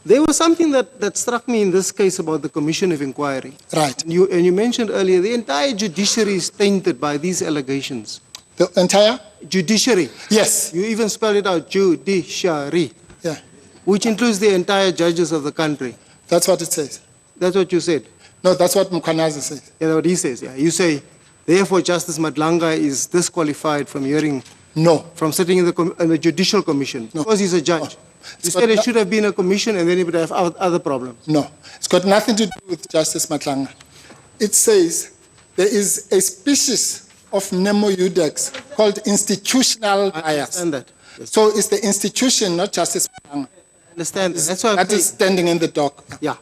There was something that struck me in this case about the Commission of Inquiry. Right. And you mentioned earlier, the entire judiciary is tainted by these allegations. The entire? Judiciary. Yes. You even spelled it out, judiciary. Yeah. Which includes the entire judges of the country. That's what it says. That's what you said. No, that's what Mkhwanazi says. Yeah, that's what he says. Yeah. You say, therefore, Justice Madlanga is disqualified from hearing. No. From sitting in the Judicial Commission. No. Because he's a judge. No. You said it should have been a commission and then it would have other problems. No. It's got nothing to do with Justice Madlanga. It says there is a species of Nemo Iudex called institutional bias. I understand that. Yes. So it's the institution, not Justice Madlanga. I understand that. That's why that is standing in the dock. Yeah.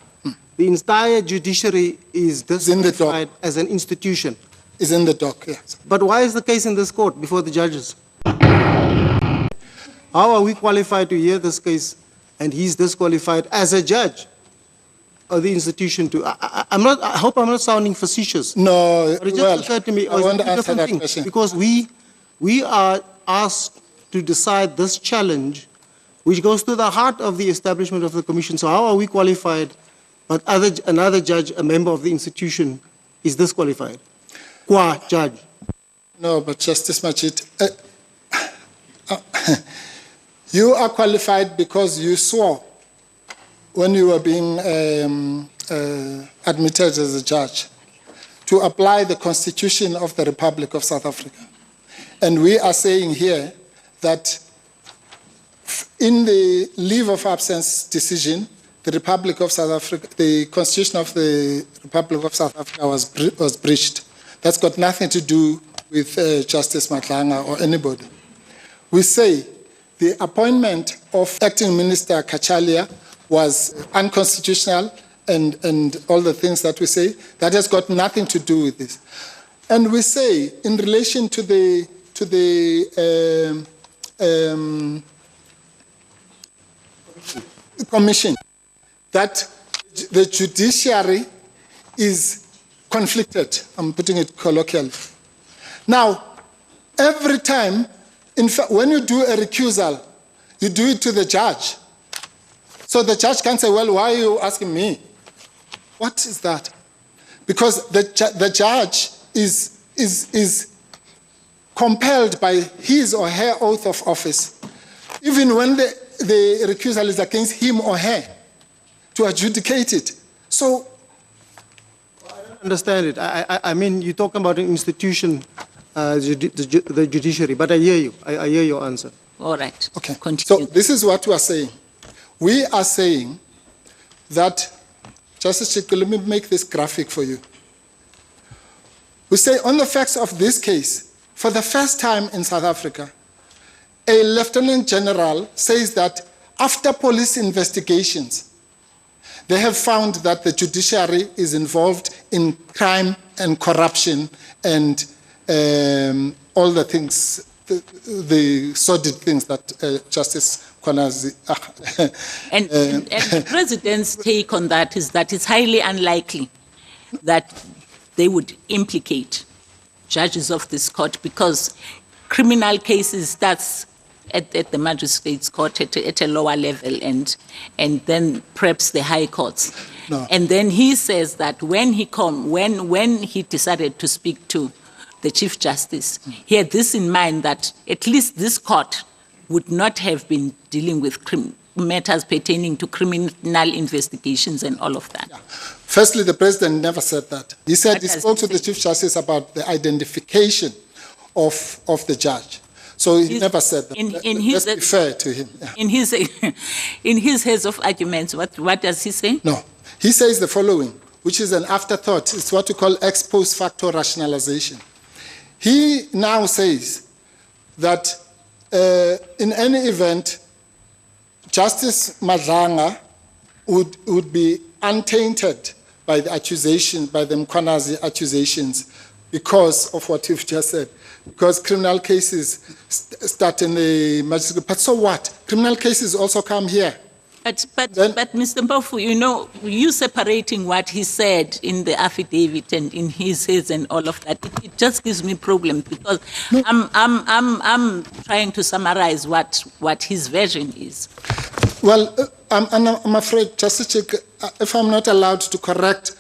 The entire judiciary is disqualified as an institution. Is in the dock, yes. But why is the case in this court before the judges? How are we qualified to hear this case and he's disqualified as a judge of the institution too? I hope I'm not sounding facetious. No, but it just occurred to me, I want to answer that question. Because we are asked to decide this challenge, which goes to the heart of the establishment of the commission. So how are we qualified, but another judge, a member of the institution, is disqualified? Qua judge. No, but Justice Majid, you are qualified because you swore when you were being admitted as a judge to apply the Constitution of the Republic of South Africa. And we are saying here that in the leave of absence decision, the Republic of South Africa, the Constitution of the Republic of South Africa was breached. That's got nothing to do with Justice Madlanga or anybody. We say the appointment of Acting Minister Kachalia was unconstitutional and all the things that we say, that has got nothing to do with this. And we say in relation to the commission that the judiciary is conflicted. I'm putting it colloquially. Now, every time, in fact, when you do a recusal, you do it to the judge. So the judge can say, well, why are you asking me? What is that? Because the judge is compelled by his or her oath of office, even when the recusal is against him or her, to adjudicate it. So, I don't understand it. I mean, you're talking about an institution, the judiciary, but I hear you. I hear your answer. All right. Okay. Continue. So this is what we are saying. We are saying that, Justice Chicko, let me make this graphic for you. We say on the facts of this case, for the first time in South Africa, a Lieutenant General says that after police investigations, they have found that the judiciary is involved in crime and corruption and all the things, the sordid things that Justice Mkhwanazi... and the President's take on that is that it's highly unlikely that they would implicate judges of this court because criminal cases, that's at the magistrates' court at a lower level and then perhaps the high courts. No. And then he says that when he decided to speak to the Chief Justice, he had this in mind that at least this court would not have been dealing with matters pertaining to criminal investigations and all of that. Yeah. Firstly, the President never said that. He said he spoke to the Chief Justice about the identification of the judge. So he never said that. Let's be fair to him. Yeah. In his heads of arguments, what does he say? No. He says the following, which is an afterthought. It's what we call ex post facto rationalization. He now says that in any event, Justice Madlanga would be untainted by the accusation, by the Mkhwanazi accusations, because of what you've just said. Because criminal cases start in the magistrate. But so what? Criminal cases also come here. But Mr. Mpofu, you know, you separating what he said in the affidavit and in his heads and all of that, it just gives me problems because no. I'm trying to summarize what his version is. Well, I'm afraid, Justice Chick, if I'm not allowed to correct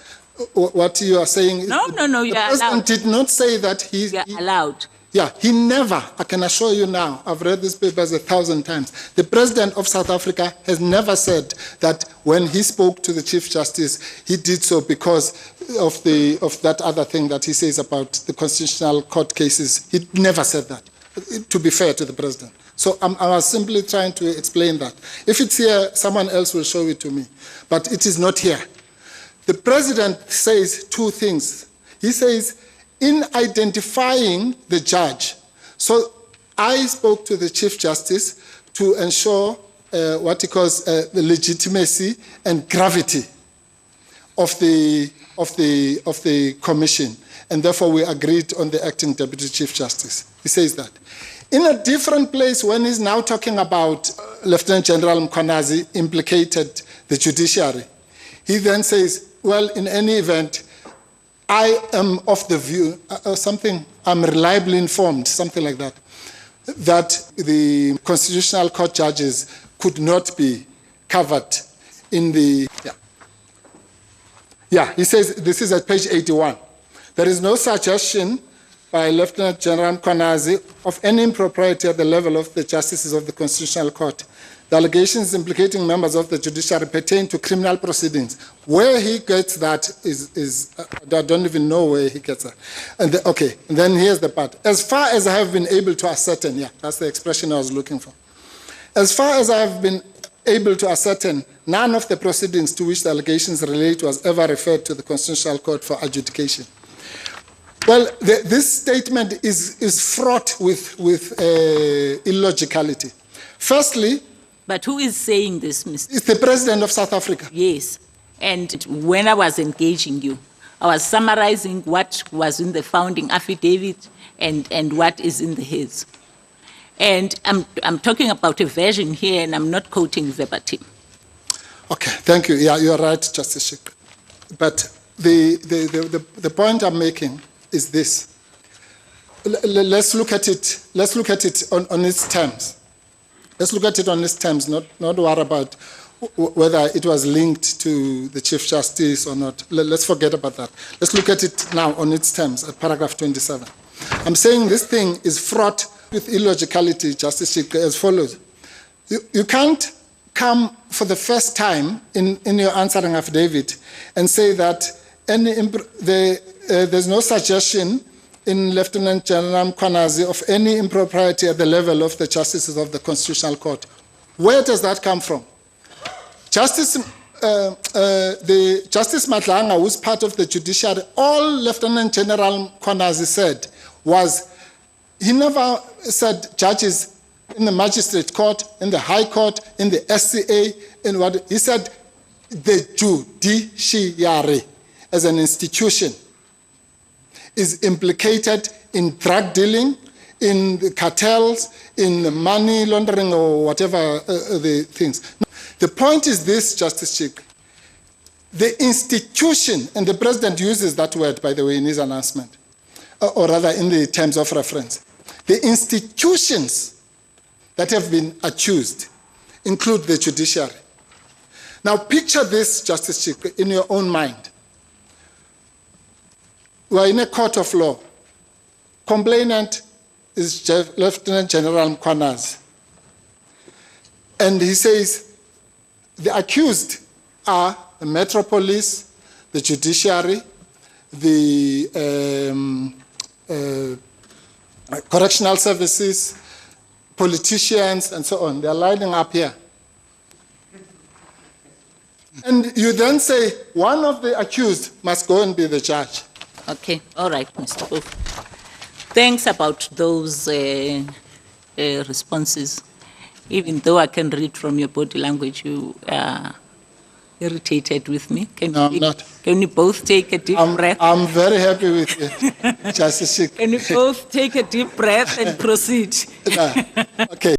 what you are saying. No, you the are president allowed. did not say that You are allowed. Yeah, he never, I can assure you now, I've read these papers 1,000 times. The president of South Africa has never said that when he spoke to the Chief Justice, he did so because of that other thing that he says about the constitutional court cases. He never said that, to be fair to the president. So I was simply trying to explain that. If it's here, someone else will show it to me. But it is not here. The president says two things. He says, in identifying the judge, so I spoke to the Chief Justice to ensure what he calls the legitimacy and gravity of the commission, and therefore we agreed on the acting Deputy Chief Justice. He says that. In a different place, when he's now talking about Lieutenant General Mkhwanazi implicated the judiciary, he then says, well, in any event, I am of the view, I'm reliably informed, something like that, that the Constitutional Court judges could not be covered in the, he says, this is at page 81. There is no suggestion by Lieutenant General Mkhwanazi of any impropriety at the level of the justices of the Constitutional Court. The allegations implicating members of the judiciary pertain to criminal proceedings. Where he gets that is I don't even know where he gets that. And then here's the part. As far as I have been able to ascertain, that's the expression I was looking for. As far as I have been able to ascertain, none of the proceedings to which the allegations relate was ever referred to the Constitutional Court for adjudication. Well, this statement is fraught with illogicality. Firstly, but who is saying this, Mr.? It's the President of South Africa. Yes. And when I was engaging you, I was summarizing what was in the founding affidavit and what is in the his. And I'm talking about a version here, and I'm not quoting verbatim. Okay, thank you. Yeah, you're right, Justice Chick. But the point I'm making is this. Let's look at it. Let's look at it on its terms. Let's look at it on its terms, not worry about whether it was linked to the Chief Justice or not. Let's forget about that. Let's look at it now on its terms, at paragraph 27. I'm saying this thing is fraught with illogicality, Justice Chick, as follows. You can't come for the first time in your answering affidavit and say that there's no suggestion in Lieutenant General Mkhwanazi of any impropriety at the level of the justices of the Constitutional Court. Where does that come from? Justice Madlanga, who's part of the judiciary, all Lieutenant General Mkhwanazi said was, he never said judges in the magistrate court, in the high court, in the SCA, in what he said, the judiciary as an institution is implicated in drug dealing, in the cartels, in money laundering or whatever the things. The point is this, Justice Chick. The institution, and the President uses that word, by the way, in his announcement, or rather in the terms of reference. The institutions that have been accused include the judiciary. Now picture this, Justice Chick, in your own mind. We are in a court of law. Complainant is Lieutenant General Mkhwanazi. And he says the accused are the Metro Police, the judiciary, the correctional services, politicians, and so on. They're lining up here. And you then say one of the accused must go and be the judge. Okay, all right, Mr. Mpofu. Thanks about those responses. Even though I can read from your body language, you are irritated with me. No, I'm not. Can you both take a deep breath? I'm very happy with you, Justice Chick. Can you both take a deep breath and proceed? Okay.